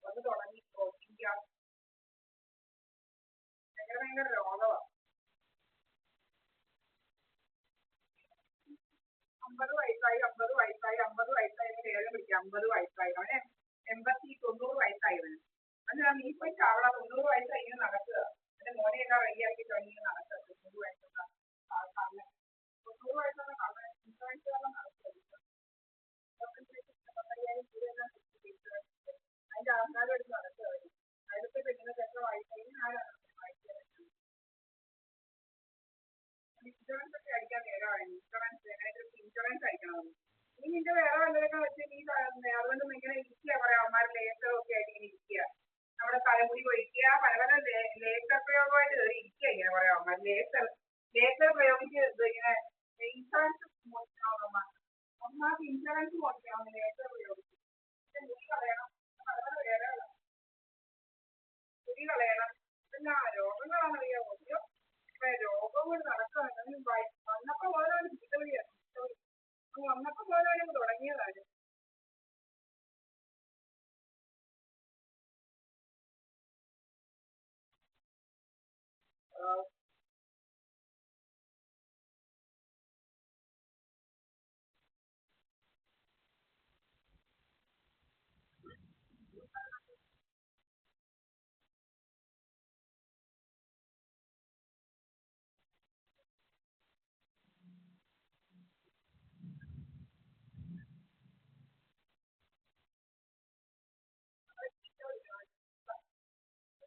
അത് തുടങ്ങി protein gas ഭയങ്കര രോഗമാണ്. 50 വയസ്സായി വേഗം പിടിക്കുക. 50 വയസ്സായി അവന് 90 വയസ്സായി അവന്. അത് നീ പോയി ചാവള 90 വയസ്സായി ഇങ്ങനെ നടക്കുക. എന്റെ മോനെയൊക്കെ റെഡിയാക്കി തുടങ്ങി നടക്കുക. 90 വയസ്സുള്ള 90 വയസ്സുള്ള ഇൻഷുറൻസ് നടക്കുക. അതിന്റെ ആൾക്കാരും എടുത്ത് നടക്കുക. അതിലത്തെ പെണ്ണുങ്ങൾക്ക് എത്ര വയസ്സായി ആരാണ് ഇൻഷുറൻസ് ഒക്കെ അടിക്കാൻ നേരമാണ്. ഇൻഷുറൻസ് അടിക്കണം. നീ നിന്റെ വേറെ വല്ലതൊക്കെ വെച്ച് നീ അതുകൊണ്ട് ഇങ്ങനെ ഇരിക്കുക. കുറെ അമ്മമാർ ലേസറും ഒക്കെ ആയിട്ട് ഇങ്ങനെ ഇരിക്കുക. നമ്മുടെ തലമുടി പൊഴിക്കുക. പല പല ലേസർ പ്രയോഗമായിട്ട് കയറി ഇരിക്കുക. ഇങ്ങനെ കുറെ അമ്മമാർ ലേസർ പ്രയോഗിച്ച് ഇങ്ങനെ ഇൻഷുറൻസ് മോഷിക്കണമെന്ന് അമ്മമാർക്ക് ഇൻഷുറൻസ് മോഷിക്കണമെന്ന് ലേസർ പ്രയോഗിച്ച് മുടി കളയണം. പല പല വേറെകളാണ്. മുടി കളയണം. ഇതെല്ലാം രോഗങ്ങളാണെന്നറിയാമോ? രോഗം കൊണ്ട് നടക്കുകയാണ്. വന്നപ്പോ മുതലാണ് ചീത്തവിളിയാണ്. വന്നപ്പോ മുതലാണ് തുടങ്ങിയതാണ്.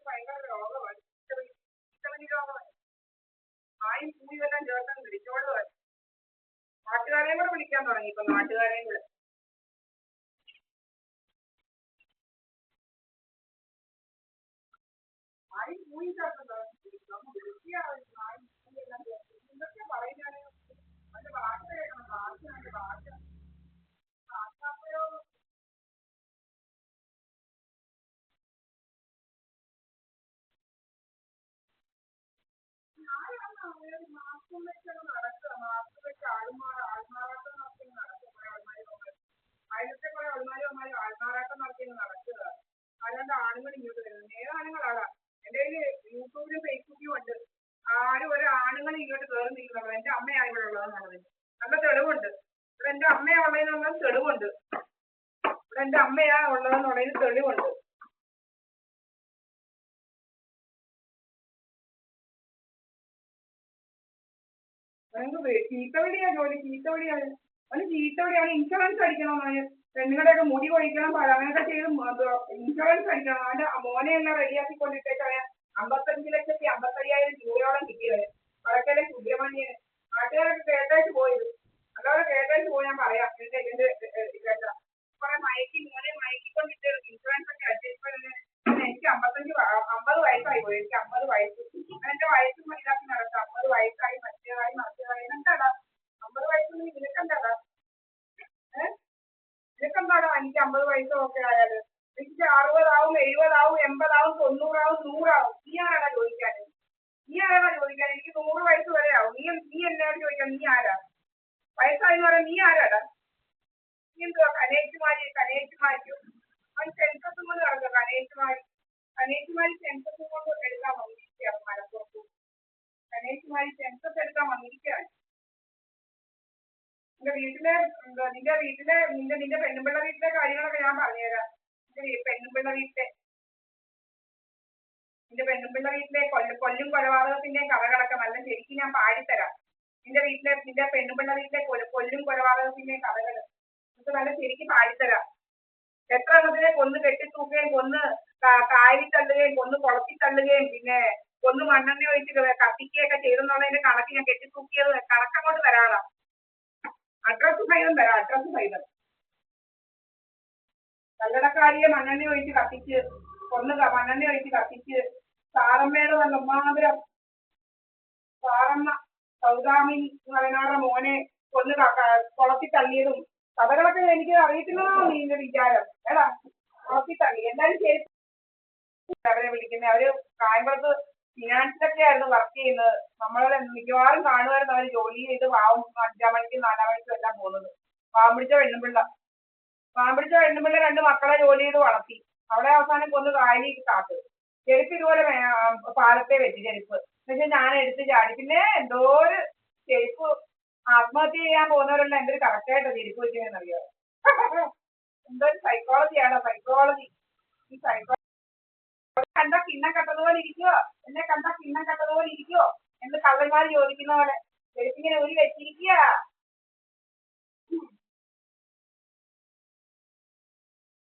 ഭയങ്കര രോഗമാണ്. ചീത്തവിളി രോഗമാണ്. ആയും പൂയെല്ലാം ചേർത്ത് വിളിച്ചോട് നാട്ടുകാരെയും കൂടെ വിളിക്കാൻ തുടങ്ങി. ഇപ്പൊ നാട്ടുകാരെയും കൂടെ ആയും പൂയി ചേർത്ത് എന്തൊക്കെ പറയുകയാണ്. അതിന്റെ ഭാഷ കേൾക്കണം. ഭാഷ ഭാഷാപ്രയോഗം മാസ്കും വെച്ചാണ് നടക്കുക. മാസ്ക് വെച്ച് ആൾമാറാട്ടം നടത്തി നടക്കും. കുറെ ആൾമാര് അതിലത്തെ കുറെ ആൾമാറാട്ടം നടത്തി നടക്കുക. അല്ലാണ്ട് ആണുങ്ങൾ ഇങ്ങോട്ട് വരുന്നത്. ഏതാണുങ്ങളാണ്? എന്റെ കയ്യില് യൂട്യൂബിലും ഫേസ്ബുക്കിലും ഉണ്ട്. ആരും ഒരു ആണുങ്ങൾ ഇങ്ങോട്ട് കയറി നിൽക്കുന്നത്. എന്റെ അമ്മയാണ് ഇവിടെ ഉള്ളതെന്നുള്ളത് നല്ല തെളിവുണ്ട്. ഇവിടെ എന്റെ അമ്മയാ ഉള്ളതെന്നുള്ളത് തെളിവുണ്ട്. ഇവിടെ എന്റെ അമ്മയാ ഉള്ളതെന്നുള്ളതിന് തെളിവുണ്ട്. ചീത്തവിളിയാ ജോലി. ചീത്തവിളിയാണ്. അവന് ചീത്തവിളിയാണ്. ഇൻഷുറൻസ് അടിക്കണം. അവന് പെണ്ണുങ്ങളുടെയൊക്കെ മുടി കൊഴിക്കണം. അങ്ങനെയൊക്കെ ചെയ്ത് ഇൻഷുറൻസ് അടിക്കണം. അവന്റെ മോനെ എല്ലാം റെഡിയാക്കി കൊണ്ടിട്ടേക്കാണ്. 55,50,000 രൂപയോളം കിട്ടിയത് വടക്കലെ സുബ്രഹ്മണ്യന്. നാട്ടുകാരൊക്കെ കേട്ടേച്ച് പോയത്. അതോടെ കേട്ടേച്ച് പോയി. ഞാൻ പറയാം ഇതിന്റെ കേട്ടാ കുറെ മോനെ മയക്കിക്കൊണ്ടിട്ട് ഇൻഷുറൻസ് ഒക്കെ അടിച്ചപ്പോ എനിക്ക് 50 വയസ്സായി പോയി. എനിക്ക് 50 വയസ്സ്. എന്റെ വയസ്സും ഇതാക്കി നടക്കാം. 50 വയസ്സായി മറ്റേതായി എന്താടാ 50 വയസ്സൊന്നും നിനക്കെന്താടാ? നിനക്കെന്താടാ? എനിക്ക് 50 വയസ്സൊക്കെ ആയാല് എനിക്ക് 60 ആവും, 70 ആവും, 80 ആവും, 90 ആവും, 100 ആവും. നീ ആരാടാ ചോദിക്കാൻ? എനിക്ക് 100 വയസ്സ് വരെ ആവും. നീ എന്നോട് ചോദിക്കാൻ നീ ആരാ? വയസ്സായെന്ന് പറയാൻ നീ ആരാടാ? നീ എന്തുവാ കനേറ്റുമാരിയോ? അവൻ സെൻസസും കൊണ്ട് നടക്കുക. കനേറ്റുമാരി സെൻസസും കൊണ്ട് എടുക്കാൻ വന്നിരിക്കുകയാണ് മലപ്പുറത്ത്. കനേറ്റുമാരി സെൻസസ് എടുക്കാൻ വന്നിരിക്കുകയാണ്. നിന്റെ പെണ്ണുപിള്ള വീട്ടിലെ കാര്യങ്ങളൊക്കെ ഞാൻ പറഞ്ഞുതരാം. നിന്റെ പെണ്ണുപിള്ള വീട്ടിലെ കൊല്ലും കൊലപാതകത്തിന്റെ കഥകളൊക്കെ നല്ല ശരിക്കും ഞാൻ പാടിത്തരാം. നിന്റെ പെണ്ണുപിള്ള വീട്ടിലെ കൊല്ലും കൊലപാതകത്തിന്റെ കഥകൾ നമുക്ക് നല്ല ശരിക്കും പാടിത്തരാം. എത്ര എണ്ണത്തിനെ കൊന്ന് കെട്ടിത്തൂക്കുകയും കൊന്ന് കായലിൽ തള്ളുകയും കൊന്ന് കുളത്തിൽ തള്ളുകയും പിന്നെ കൊന്ന് മണ്ണെണ്ണ ഒഴിച്ച് കത്തിക്കുകയൊക്കെ ചെയ്തെന്നുള്ളതിന്റെ കണക്ക് ഞാൻ കെട്ടിത്തൂക്കിയത് കണക്കങ്ങോട്ട് തരാടാ. അഡ്രസ് സഹിതം തരാം. അഡ്രസ് സഹിതം കല്ലടക്കാരിയെ മണ്ണെണ്ണ ഒഴിച്ച് കത്തിച്ച് മണ്ണെണ്ണ ഒഴിച്ച് കത്തിച്ച് സാറമ്മയുടെ വല്ലമാതിരം സാറമ്മ സൗദാമിനി മലനാട മോനെ കൊന്ന് കുളത്തിൽ തള്ളിയതും കഥകളൊക്കെ എനിക്ക് അറിയത്തില്ലെന്നാണ് നിന്റെ വിചാരം. ഏടാ കുളത്തിൽ തള്ളി. എല്ലാരും ശരി അവരെ വിളിക്കുന്നത്. അവര് കായംകുളത്ത് ഫിനാൻസിലൊക്കെ ആയിരുന്നു വർക്ക് ചെയ്യുന്നത്. നമ്മളെ മിക്കവാറും കാണുമായിരുന്നു. അവർ ജോലി ചെയ്ത് 5-ാം മണിക്കും 4-ാം മണിക്കും എല്ലാം പോകുന്നത്. പാവം പിടിച്ച പെണ്ണുപിള്ള. പാമ്പിടിച്ച പെണ്ണുമ്പിള്ള 2 മക്കളെ ജോലി ചെയ്ത് വളർത്തി. അവളെ അവസാനം കൊന്ന് കായലിൽ കാത്ത്. ചെരുപ്പ് ഇതുപോലെ പാലത്തെ വെച്ച് ചെരുപ്പ്. പക്ഷെ ഞാൻ എടുത്ത് ചാടി. പിന്നെ എന്തോ ഒരു ചെരുപ്പ് ആത്മഹത്യ ചെയ്യാൻ പോകുന്നവരെല്ലാം എന്തൊരു കറക്റ്റായിട്ടാ ചെരുപ്പ് വെക്കുന്നതെന്ന് അറിയാമോ? എന്തോ ഒരു സൈക്കോളജിയാണോ സൈക്കോളജി. ഈ സൈക്കോളജി കണ്ടാ കിണ്ണം കട്ടതുപോലെ ഇരിക്കുവോ, എന്നെ കണ്ടാ കിണ്ണം കട്ടതുപോലെ ഇരിക്കുവോ എന്ന് കള്ളന്മാർ ചോദിക്കുന്ന പോലെ ചെരുപ്പിങ്ങനെ ഊരി വെച്ചിരിക്കുക.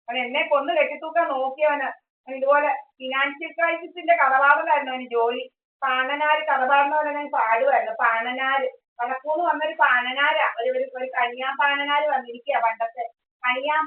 അവൻ എന്നെ കൊന്ന് കെട്ടിത്തൂക്കാൻ നോക്കിയവന്. ഇതുപോലെ ഫിനാൻഷ്യൽ ക്രൈസിസിന്റെ കടപാടിലായിരുന്നു അവന് ജോലി. പാണനാര് കടപാടുന്നവരെ ഞാൻ പാടുമായിരുന്നു. പാണനാര് വനക്കൂന്ന് വന്നൊരു പാണനാരാ, ഒരു കണിയാൻ പാണനാര് വന്നിരിക്കുക. പണ്ടത്തെ കണിയാൻ